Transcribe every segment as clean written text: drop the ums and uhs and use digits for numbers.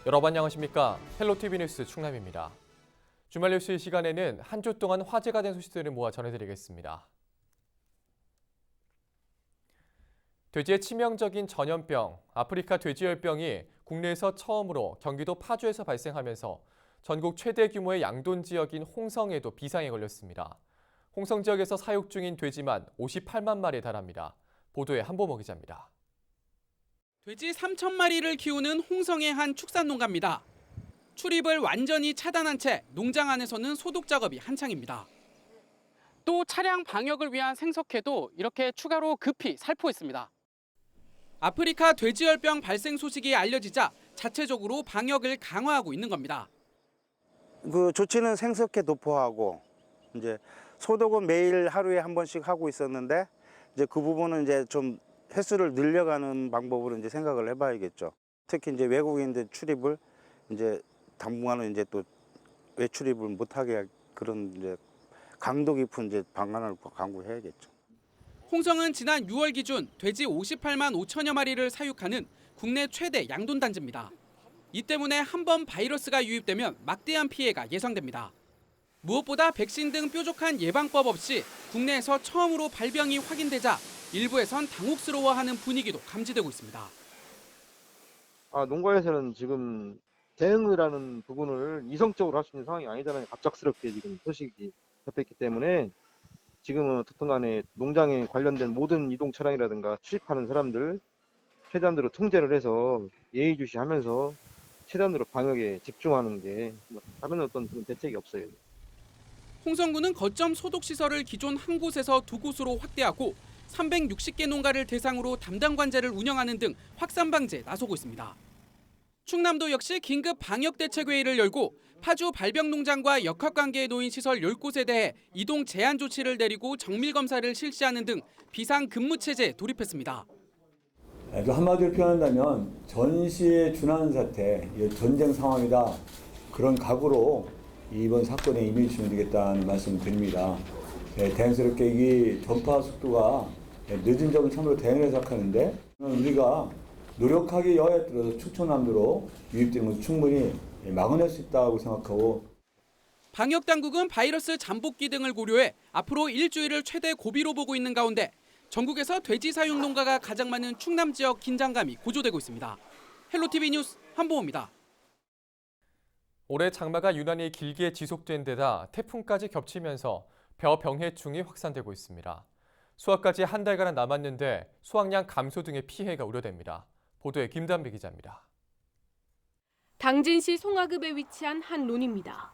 여러분 안녕하십니까? 헬로티비 뉴스 충남입니다. 주말 뉴스 이 시간에는 한 주 동안 화제가 된 소식들을 모아 전해드리겠습니다. 돼지의 치명적인 전염병, 아프리카 돼지열병이 국내에서 처음으로 경기도 파주에서 발생하면서 전국 최대 규모의 양돈 지역인 홍성에도 비상에 걸렸습니다. 홍성 지역에서 사육 중인 돼지만 58만 마리에 달합니다. 보도에 한보모 기자입니다. 돼지 3,000마리를 키우는 홍성의 한 축산농가입니다. 출입을 완전히 차단한 채 농장 안에서는 소독 작업이 한창입니다. 또 차량 방역을 위한 생석회도 이렇게 추가로 급히 살포했습니다. 아프리카 돼지열병 발생 소식이 알려지자 자체적으로 방역을 강화하고 있는 겁니다. 그 조치는 생석회 도포하고 이제 소독은 매일 하루에 한 번씩 하고 있었는데 이제 그 부분은 이제 좀 횟수를 늘려가는 방법으로 이제 생각을 해봐야겠죠. 특히 이제 외국인들 출입을 이제 당분간은 이제 또 외출입을 못하게 그런 이제 강도 깊은 이제 방안을 강구해야겠죠. 홍성은 지난 6월 기준 돼지 58만 5천여 마리를 사육하는 국내 최대 양돈 단지입니다. 이 때문에 한 번 바이러스가 유입되면 막대한 피해가 예상됩니다. 무엇보다 백신 등 뾰족한 예방법 없이 국내에서 처음으로 발병이 확인되자 일부에선 당혹스러워하는 분위기도 감지되고 있습니다. 농가에서는 지금 대응이라는 부분을 이성적으로 할 수 있는 상황이 아니잖아요. 갑작스럽게 지금 소식이 접했기 때문에 지금은 어떻든 간에 농장에 관련된 모든 이동 차량이라든가 출입하는 사람들 최단으로 통제를 해서 예의주시하면서 최단으로 방역에 집중하는 게 다른 어떤 그런 대책이 없어요. 홍성군은 거점 소독시설을 기존 한 곳에서 두 곳으로 확대하고 360개 농가를 대상으로 담당 관제를 운영하는 등 확산 방지에 나서고 있습니다. 충남도 역시 긴급 방역대책회의를 열고 파주 발병농장과 역학관계에 놓인 시설 10곳에 대해 이동 제한 조치를 내리고 정밀검사를 실시하는 등 비상근무체제에 돌입했습니다. 한마디로 표현한다면 전시에 준하는 사태, 전쟁 상황이다. 그런 각오로 이번 사건에 임해주시면 되겠다는 말씀을 드립니다. 다행스럽게 이 전파 속도가 늦은 점을 참으로 다행이라고 생각하는데 우리가 노력하게 여하에 따라서 충청남도로 유입되는 것을 충분히 막아낼 수 있다고 생각하고 방역당국은 바이러스 잠복기 등을 고려해 앞으로 일주일을 최대 고비로 보고 있는 가운데 전국에서 돼지 사육 농가가 가장 많은 충남 지역 긴장감이 고조되고 있습니다. 헬로티비 뉴스 한보호입니다. 올해 장마가 유난히 길게 지속된 데다 태풍까지 겹치면서 벼병해충이 확산되고 있습니다. 수확까지 한 달가량 남았는데 수확량 감소 등의 피해가 우려됩니다. 보도에 김단비 기자입니다. 당진시 송화급에 위치한 한 논입니다.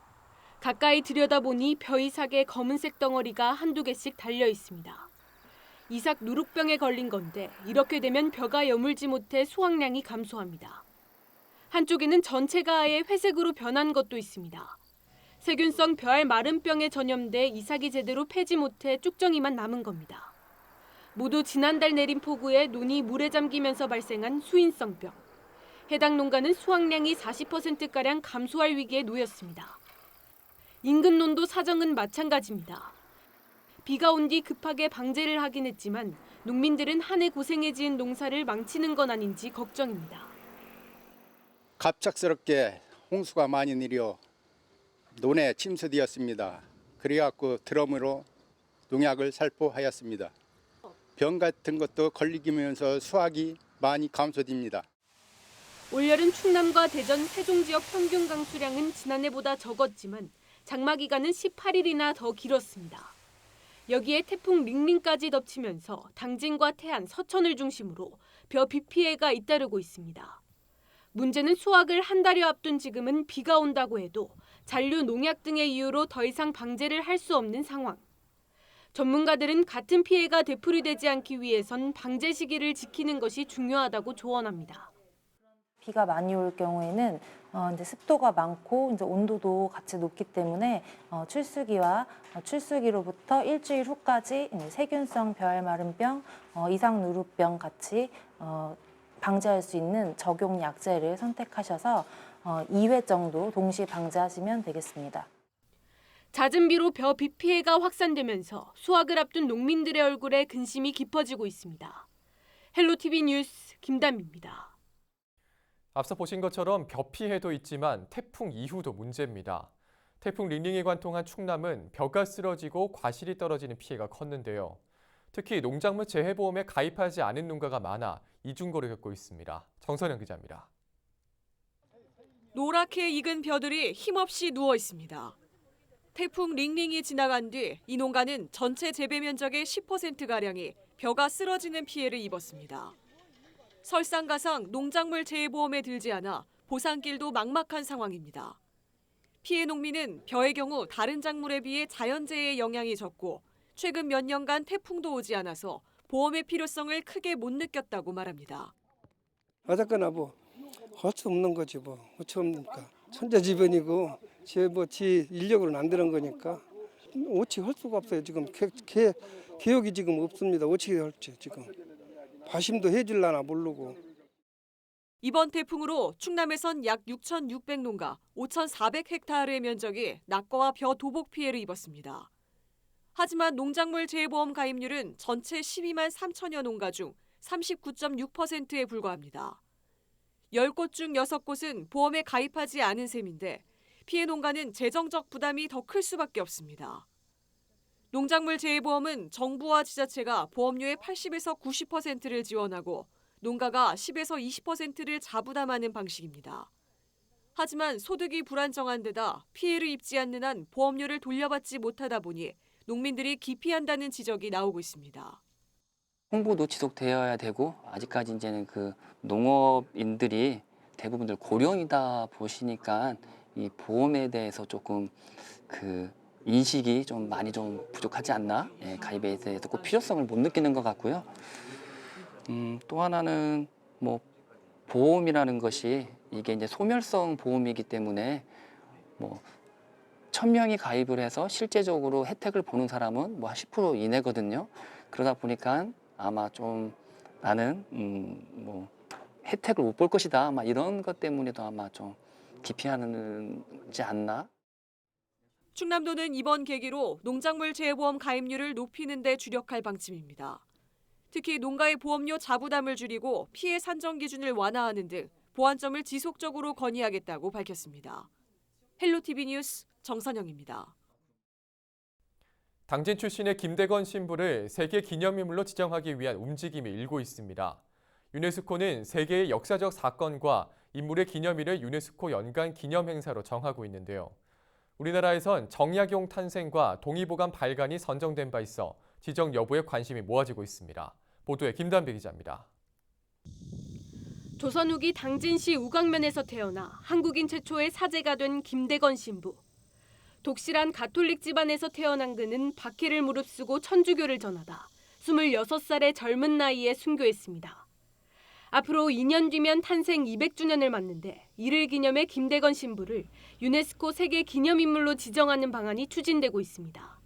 가까이 들여다보니 벼이삭에 검은색 덩어리가 한두 개씩 달려 있습니다. 이삭 누룩병에 걸린 건데 이렇게 되면 벼가 여물지 못해 수확량이 감소합니다. 한쪽에는 전체가 아예 회색으로 변한 것도 있습니다. 세균성 벼알 마름병에 전염돼 이삭이 제대로 패지 못해 쭉정이만 남은 겁니다. 모두 지난달 내린 폭우에 논이 물에 잠기면서 발생한 수인성병. 해당 농가는 수확량이 40%가량 감소할 위기에 놓였습니다. 인근 논도 사정은 마찬가지입니다. 비가 온 뒤 급하게 방제를 하긴 했지만 농민들은 한 해 고생해 지은 농사를 망치는 건 아닌지 걱정입니다. 갑작스럽게 홍수가 많이 내려 논에 침수되었습니다. 그래갖고 드럼으로 농약을 살포하였습니다. 병 같은 것도 걸리면서 수확이 많이 감소됩니다. 올여름 충남과 대전, 세종 지역 평균 강수량은 지난해보다 적었지만 장마 기간은 18일이나 더 길었습니다. 여기에 태풍 링링까지 덮치면서 당진과 태안, 서천을 중심으로 벼 비 피해가 잇따르고 있습니다. 문제는 수확을 한 달여 앞둔 지금은 비가 온다고 해도 잔류 농약 등의 이유로 더 이상 방제를 할 수 없는 상황. 전문가들은 같은 피해가 되풀이되지 않기 위해선 방제 시기를 지키는 것이 중요하다고 조언합니다. 비가 많이 올 경우에는 이제 습도가 많고 이제 온도도 같이 높기 때문에 출수기로부터 일주일 후까지 세균성 벼알마름병, 이삭누룩병 같이 방지할 수 있는 적용 약제를 선택하셔서 2회 정도 동시 방지하시면 되겠습니다. 잦은 비로 벼 비 피해가 확산되면서 수확을 앞둔 농민들의 얼굴에 근심이 깊어지고 있습니다. 헬로티비 뉴스 김담비입니다. 앞서 보신 것처럼 벼 피해도 있지만 태풍 이후도 문제입니다. 태풍 링링이 관통한 충남은 벼가 쓰러지고 과실이 떨어지는 피해가 컸는데요. 특히 농작물 재해보험에 가입하지 않은 농가가 많아 이중고를 겪고 있습니다. 정선영 기자입니다. 노랗게 익은 벼들이 힘없이 누워 있습니다. 태풍 링링이 지나간 뒤 이 농가는 전체 재배 면적의 10%가량이 벼가 쓰러지는 피해를 입었습니다. 설상가상 농작물 재해보험에 들지 않아 보상길도 막막한 상황입니다. 피해 농민은 벼의 경우 다른 작물에 비해 자연재해의 영향이 적고 최근 몇 년간 태풍도 오지 않아서 보험의 필요성을 크게 못 느꼈다고 말합니다. 어쨌거나 뭐 할 수 없는 거지 뭐 어찌 없습니까? 천재지변이고 지 인력으로는 안 되는 거니까 어찌 할 수가 없어요. 지금 개혁이 지금 없습니다. 어찌 할지 지금 바심도 해줄라나 모르고. 이번 태풍으로 충남에선 약 6,600농가 5,400헥타르의 면적이 낙과와 벼 도복 피해를 입었습니다. 하지만 농작물 재해보험 가입률은 전체 12만 3천여 농가 중 39.6%에 불과합니다. 10곳 중 6곳은 보험에 가입하지 않은 셈인데 피해 농가는 재정적 부담이 더 클 수밖에 없습니다. 농작물 재해보험은 정부와 지자체가 보험료의 80에서 90%를 지원하고 농가가 10에서 20%를 자부담하는 방식입니다. 하지만 소득이 불안정한 데다 피해를 입지 않는 한 보험료를 돌려받지 못하다 보니 농민들이 기피한다는 지적이 나오고 있습니다. 홍보도 지속되어야 되고 아직까지 이제는 그 농업인들이 대부분들 고령이다 보시니까 이 보험에 대해서 조금 그 인식이 좀 많이 좀 부족하지 않나? 가입에 대해서 꼭 필요성을 못 느끼는 것 같고요. 또 하나는 뭐 보험이라는 것이 이게 이제 소멸성 보험이기 때문에 뭐 1,000명이 가입을 해서 실제적으로 혜택을 보는 사람은 뭐 10% 이내거든요. 그러다 보니까 아마 좀 나는 뭐 혜택을 못 볼 것이다. 아마 이런 것 때문에도 아마 좀 기피하는지 않나? 충남도는 이번 계기로 농작물 재해보험 가입률을 높이는 데 주력할 방침입니다. 특히 농가의 보험료 자부담을 줄이고 피해 산정 기준을 완화하는 등 보완점을 지속적으로 건의하겠다고 밝혔습니다. 헬로티비 뉴스 정선영입니다. 당진 출신의 김대건 신부를 세계 기념인물로 지정하기 위한 움직임이 일고 있습니다. 유네스코는 세계의 역사적 사건과 인물의 기념일을 유네스코 연간 기념 행사로 정하고 있는데요. 우리나라에선 정약용 탄생과 동의보감 발간이 선정된 바 있어 지정 여부에 관심이 모아지고 있습니다. 보도에 김단비 기자입니다. 조선 후기 당진시 우강면에서 태어나 한국인 최초의 사제가 된 김대건 신부. 독실한 가톨릭 집안에서 태어난 그는 박해를 무릅쓰고 천주교를 전하다 26살의 젊은 나이에 순교했습니다. 앞으로 2년 뒤면 탄생 200주년을 맞는데 이를 기념해 김대건 신부를 유네스코 세계 기념인물로 지정하는 방안이 추진되고 있습니다.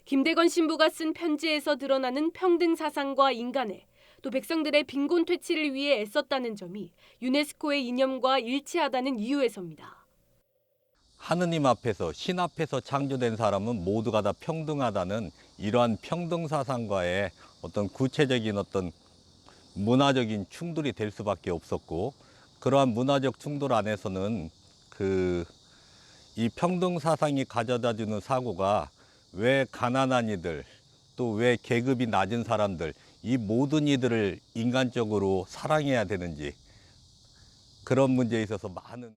김대건 신부가 쓴 편지에서 드러나는 평등 사상과 인간애, 또 백성들의 빈곤 퇴치를 위해 애썼다는 점이 유네스코의 이념과 일치하다는 이유에서입니다. 하느님 앞에서 신 앞에서 창조된 사람은 모두가 다 평등하다는 이러한 평등 사상과의 어떤 구체적인 어떤 문화적인 충돌이 될 수밖에 없었고 그러한 문화적 충돌 안에서는 이 평등 사상이 가져다 주는 사고가 왜 가난한 이들 또 왜 계급이 낮은 사람들 이 모든 이들을 인간적으로 사랑해야 되는지 그런 문제에 있어서 많은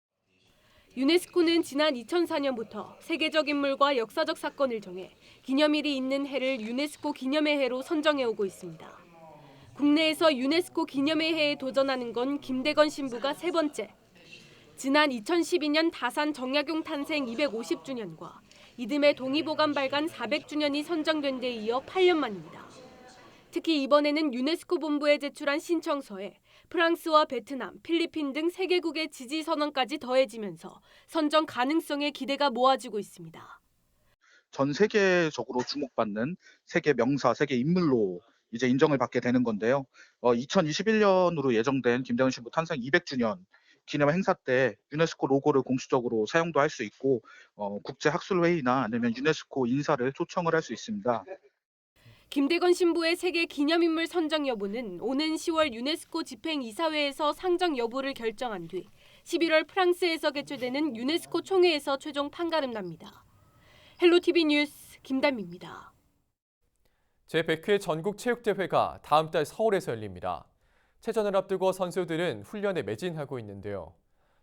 유네스코는 지난 2004년부터 세계적 인물과 역사적 사건을 정해 기념일이 있는 해를 유네스코 기념의 해로 선정해오고 있습니다. 국내에서 유네스코 기념의 해에 도전하는 건 김대건 신부가 세 번째. 지난 2012년 다산 정약용 탄생 250주년과 이듬해 동의보감 발간 400주년이 선정된 데 이어 8년 만입니다. 특히 이번에는 유네스코 본부에 제출한 신청서에 프랑스와 베트남, 필리핀 등 3개국의 지지 선언까지 더해지면서 선정 가능성에 기대가 모아지고 있습니다. 전 세계적으로 주목받는 세계 명사, 세계 인물로 이제 인정을 받게 되는 건데요. 2021년으로 예정된 김대건 신부 탄생 200주년 기념 행사 때 유네스코 로고를 공식적으로 사용도 할 수 있고 국제 학술 회의나 아니면 유네스코 인사를 초청을 할 수 있습니다. 김대건 신부의 세계 기념인물 선정 여부는 오는 10월 유네스코 집행이사회에서 상정 여부를 결정한 뒤 11월 프랑스에서 개최되는 유네스코 총회에서 최종 판가름 납니다. 헬로티비 뉴스 김단미입니다. 제100회 전국체육대회가 다음 달 서울에서 열립니다. 체전을 앞두고 선수들은 훈련에 매진하고 있는데요.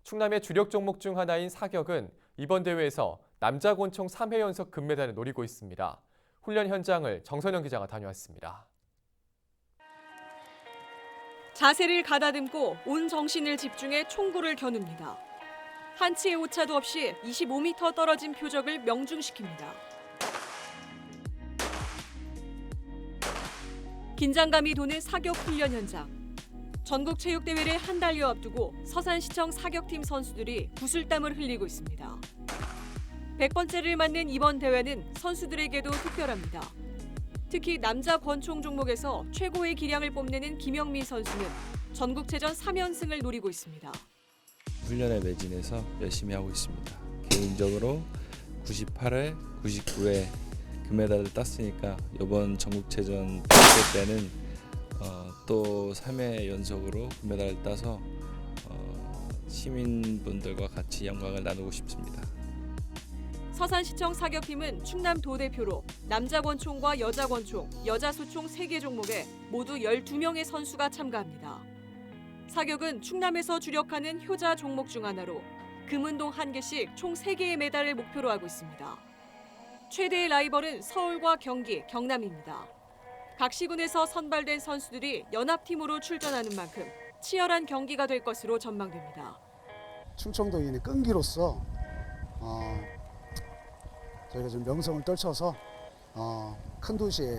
충남의 주력 종목 중 하나인 사격은 이번 대회에서 남자 권총 3회 연속 금메달을 노리고 있습니다. 훈련 현장을 정선영 기자가 다녀왔습니다. 자세를 가다듬고 온 정신을 집중해 총구를 겨눕니다. 한치의 오차도 없이 25m 떨어진 표적을 명중시킵니다. 긴장감이 도는 사격 훈련 현장. 전국체육대회를 한 달여 앞두고 서산시청 사격팀 선수들이 구슬땀을 흘리고 있습니다. 100번째를 맞는 이번 대회는 선수들에게도 특별합니다. 특히 남자 권총 종목에서 최고의 기량을 뽐내는 김영민 선수는 전국체전 3연승을 노리고 있습니다. 훈련에 매진해서 열심히 하고 있습니다. 개인적으로 98회, 99회 금메달을 땄으니까 이번 전국체전 대회 때는 또 3회 연속으로 금메달을 따서 시민분들과 같이 영광을 나누고 싶습니다. 서산시청 사격팀은 충남도 대표로 남자 권총과 여자 권총, 여자 소총 3개 종목에 모두 12명의 선수가 참가합니다. 사격은 충남에서 주력하는 효자 종목 중 하나로 금은동 1개씩 총 3개의 메달을 목표로 하고 있습니다. 최대의 라이벌은 서울과 경기, 경남입니다. 각 시군에서 선발된 선수들이 연합팀으로 출전하는 만큼 치열한 경기가 될 것으로 전망됩니다. 충청도인의 끈기로서 저희가 좀 명성을 떨쳐서 큰 도시의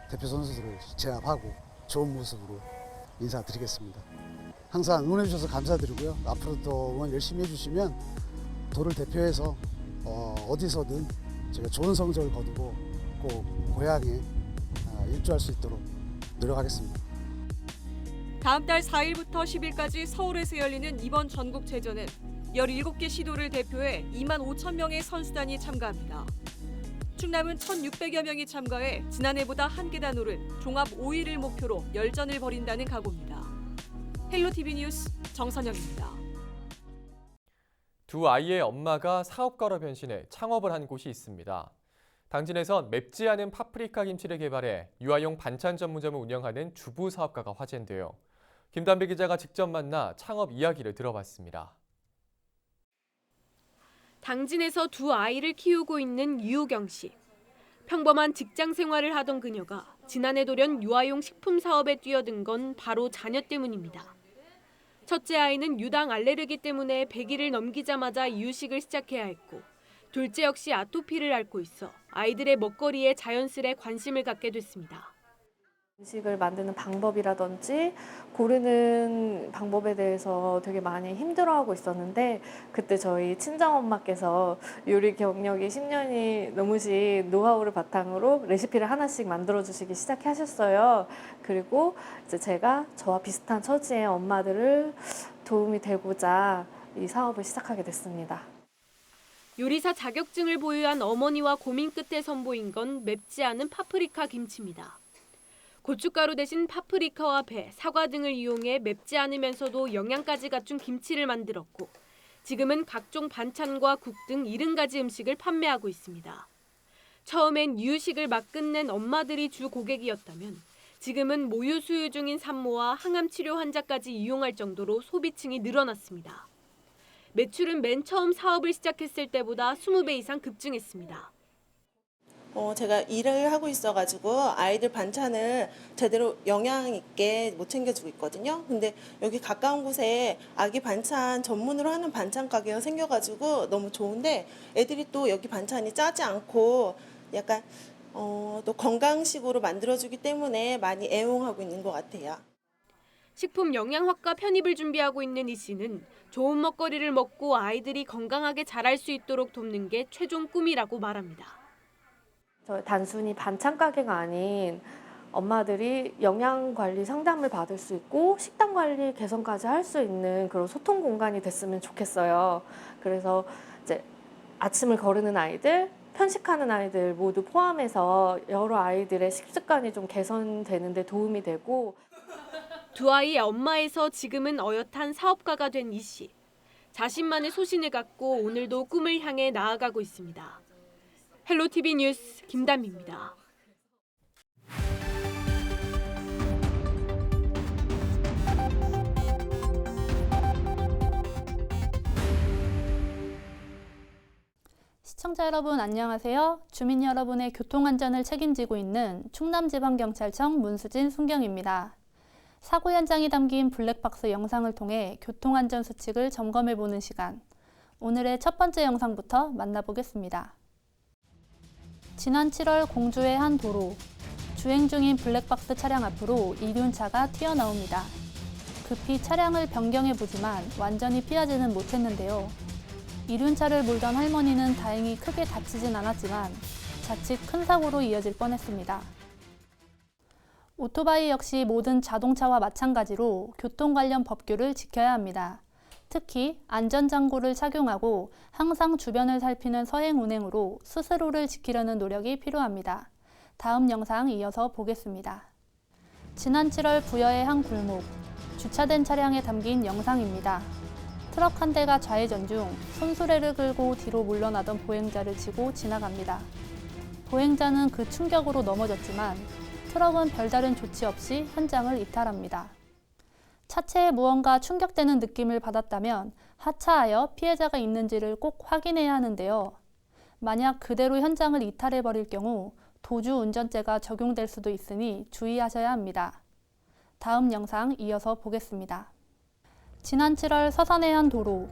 대표 선수들을 제압하고 좋은 모습으로 인사드리겠습니다. 항상 응원해 주셔서 감사드리고요. 앞으로도 응원 열심히 해주시면 도를 대표해서 어디서든 제가 좋은 성적을 거두고 꼭 고향에 일주할 수 있도록 노력하겠습니다. 다음 달 4일부터 10일까지 서울에서 열리는 이번 전국체전은 17개 시도를 대표해 2만 5천 명의 선수단이 참가합니다. 충남은 1,600여 명이 참가해 지난해보다 한 계단 오른 종합 5위를 목표로 열전을 벌인다는 각오입니다. 헬로티비 뉴스 정선영입니다. 두 아이의 엄마가 사업가로 변신해 창업을 한 곳이 있습니다. 당진에선 맵지 않은 파프리카 김치를 개발해 유아용 반찬 전문점을 운영하는 주부 사업가가 화제인데요. 김단비 기자가 직접 만나 창업 이야기를 들어봤습니다. 당진에서 두 아이를 키우고 있는 유우경 씨. 평범한 직장 생활을 하던 그녀가 지난해 돌연 유아용 식품 사업에 뛰어든 건 바로 자녀 때문입니다. 첫째 아이는 유당 알레르기 때문에 100일을 넘기자마자 이유식을 시작해야 했고 둘째 역시 아토피를 앓고 있어 아이들의 먹거리에 자연스레 관심을 갖게 됐습니다. 음식을 만드는 방법이라든지 고르는 방법에 대해서 되게 많이 힘들어하고 있었는데 그때 저희 친정엄마께서 요리 경력이 10년이 넘으신 노하우를 바탕으로 레시피를 하나씩 만들어주시기 시작하셨어요. 그리고 이제 제가 저와 비슷한 처지의 엄마들을 도움이 되고자 이 사업을 시작하게 됐습니다. 요리사 자격증을 보유한 어머니와 고민 끝에 선보인 건 맵지 않은 파프리카 김치입니다. 고춧가루 대신 파프리카와 배, 사과 등을 이용해 맵지 않으면서도 영양까지 갖춘 김치를 만들었고 지금은 각종 반찬과 국 등 70가지 음식을 판매하고 있습니다. 처음엔 이유식을 막 끝낸 엄마들이 주 고객이었다면 지금은 모유 수유 중인 산모와 항암 치료 환자까지 이용할 정도로 소비층이 늘어났습니다. 매출은 맨 처음 사업을 시작했을 때보다 20배 이상 급증했습니다. 제가 일을 하고 있어가지고 아이들 반찬을 제대로 영양 있게 못 챙겨주고 있거든요. 근데 여기 가까운 곳에 아기 반찬 전문으로 하는 반찬 가게가 생겨가지고 너무 좋은데 애들이 또 여기 반찬이 짜지 않고 약간 또 건강식으로 만들어주기 때문에 많이 애용하고 있는 것 같아요. 식품 영양학과 편입을 준비하고 있는 이 씨는 좋은 먹거리를 먹고 아이들이 건강하게 자랄 수 있도록 돕는 게 최종 꿈이라고 말합니다. 단순히 반찬 가게가 아닌 엄마들이 영양관리 상담을 받을 수 있고 식단관리 개선까지 할 수 있는 그런 소통 공간이 됐으면 좋겠어요. 그래서 이제 아침을 거르는 아이들, 편식하는 아이들 모두 포함해서 여러 아이들의 식습관이 좀 개선되는 데 도움이 되고 두 아이의 엄마에서 지금은 어엿한 사업가가 된 이 씨. 자신만의 소신을 갖고 오늘도 꿈을 향해 나아가고 있습니다. 헬로티비 뉴스 김담미입니다. 시청자 여러분 안녕하세요. 주민 여러분의 교통안전을 책임지고 있는 충남지방경찰청 문수진 순경입니다. 사고 현장이 담긴 블랙박스 영상을 통해 교통안전 수칙을 점검해보는 시간. 오늘의 첫 번째 영상부터 만나보겠습니다. 지난 7월 공주의 한 도로. 주행 중인 블랙박스 차량 앞으로 이륜차가 튀어나옵니다. 급히 차량을 변경해보지만 완전히 피하지는 못했는데요. 이륜차를 몰던 할머니는 다행히 크게 다치진 않았지만 자칫 큰 사고로 이어질 뻔했습니다. 오토바이 역시 모든 자동차와 마찬가지로 교통 관련 법규를 지켜야 합니다. 특히 안전장구를 착용하고 항상 주변을 살피는 서행 운행으로 스스로를 지키려는 노력이 필요합니다. 다음 영상 이어서 보겠습니다. 지난 7월 부여의 한 골목, 주차된 차량에 담긴 영상입니다. 트럭 한 대가 좌회전 중 손수레를 끌고 뒤로 물러나던 보행자를 치고 지나갑니다. 보행자는 그 충격으로 넘어졌지만 트럭은 별다른 조치 없이 현장을 이탈합니다. 차체에 무언가 충격되는 느낌을 받았다면 하차하여 피해자가 있는지를 꼭 확인해야 하는데요. 만약 그대로 현장을 이탈해버릴 경우 도주 운전죄가 적용될 수도 있으니 주의하셔야 합니다. 다음 영상 이어서 보겠습니다. 지난 7월 서산의 한 도로,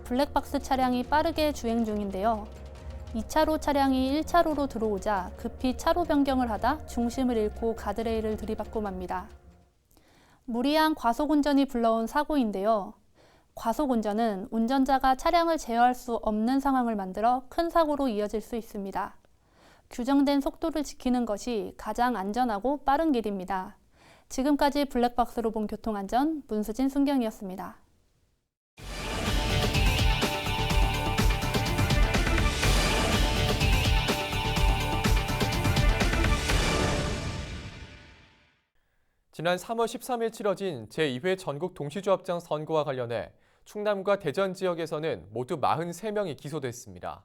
블랙박스 차량이 빠르게 주행 중인데요. 2차로 차량이 1차로로 들어오자 급히 차로 변경을 하다 중심을 잃고 가드레일을 들이받고 맙니다. 무리한 과속운전이 불러온 사고인데요. 과속운전은 운전자가 차량을 제어할 수 없는 상황을 만들어 큰 사고로 이어질 수 있습니다. 규정된 속도를 지키는 것이 가장 안전하고 빠른 길입니다. 지금까지 블랙박스로 본 교통안전 문수진 순경이었습니다. 지난 3월 13일 치러진 제2회 전국 동시조합장 선거와 관련해 충남과 대전 지역에서는 모두 43명이 기소됐습니다.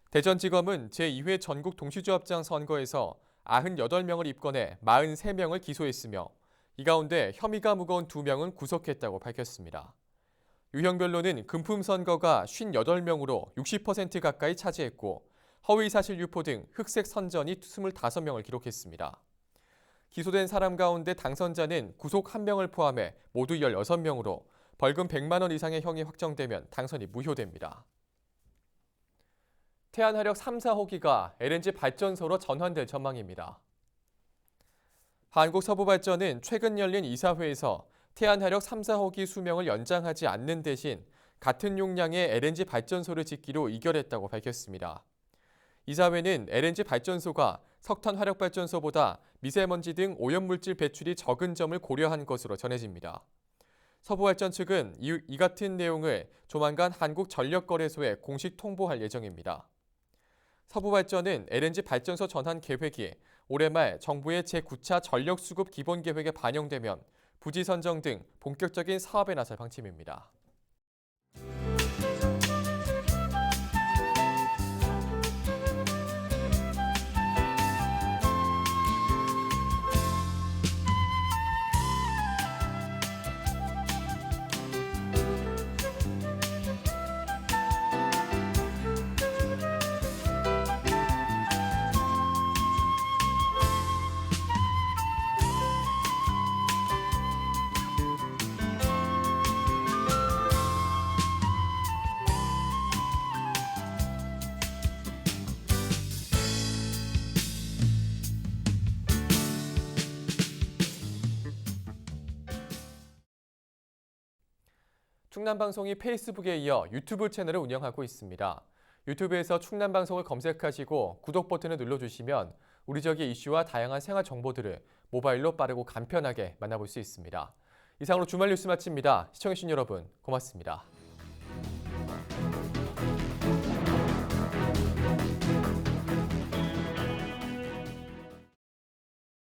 대전지검은 제2회 전국 동시조합장 선거에서 98명을 입건해 43명을 기소했으며 이 가운데 혐의가 무거운 2명은 구속했다고 밝혔습니다. 유형별로는 금품선거가 58명으로 60% 가까이 차지했고 허위사실 유포 등 흑색 선전이 25명을 기록했습니다. 기소된 사람 가운데 당선자는 구속 1명을 포함해 모두 16명으로 벌금 100만 원 이상의 형이 확정되면 당선이 무효됩니다. 태안화력 3, 4호기가 LNG 발전소로 전환될 전망입니다. 한국서부발전은 최근 열린 이사회에서 태안화력 3, 4호기 수명을 연장하지 않는 대신 같은 용량의 LNG 발전소를 짓기로 의결했다고 밝혔습니다. 이사회는 LNG 발전소가 석탄 화력발전소보다 미세먼지 등 오염물질 배출이 적은 점을 고려한 것으로 전해집니다. 서부발전 측은 이 같은 내용을 조만간 한국전력거래소에 공식 통보할 예정입니다. 서부발전은 LNG 발전소 전환 계획이 올해 말 정부의 제9차 전력수급 기본계획에 반영되면 부지 선정 등 본격적인 사업에 나설 방침입니다. 충남방송이 페이스북에 이어 유튜브 채널을 운영하고 있습니다. 유튜브에서 충남방송을 검색하시고 구독 버튼을 눌러주시면 우리 지역의 이슈와 다양한 생활 정보들을 모바일로 빠르고 간편하게 만나볼 수 있습니다. 이상으로 주말 뉴스 마칩니다. 시청해주신 여러분 고맙습니다.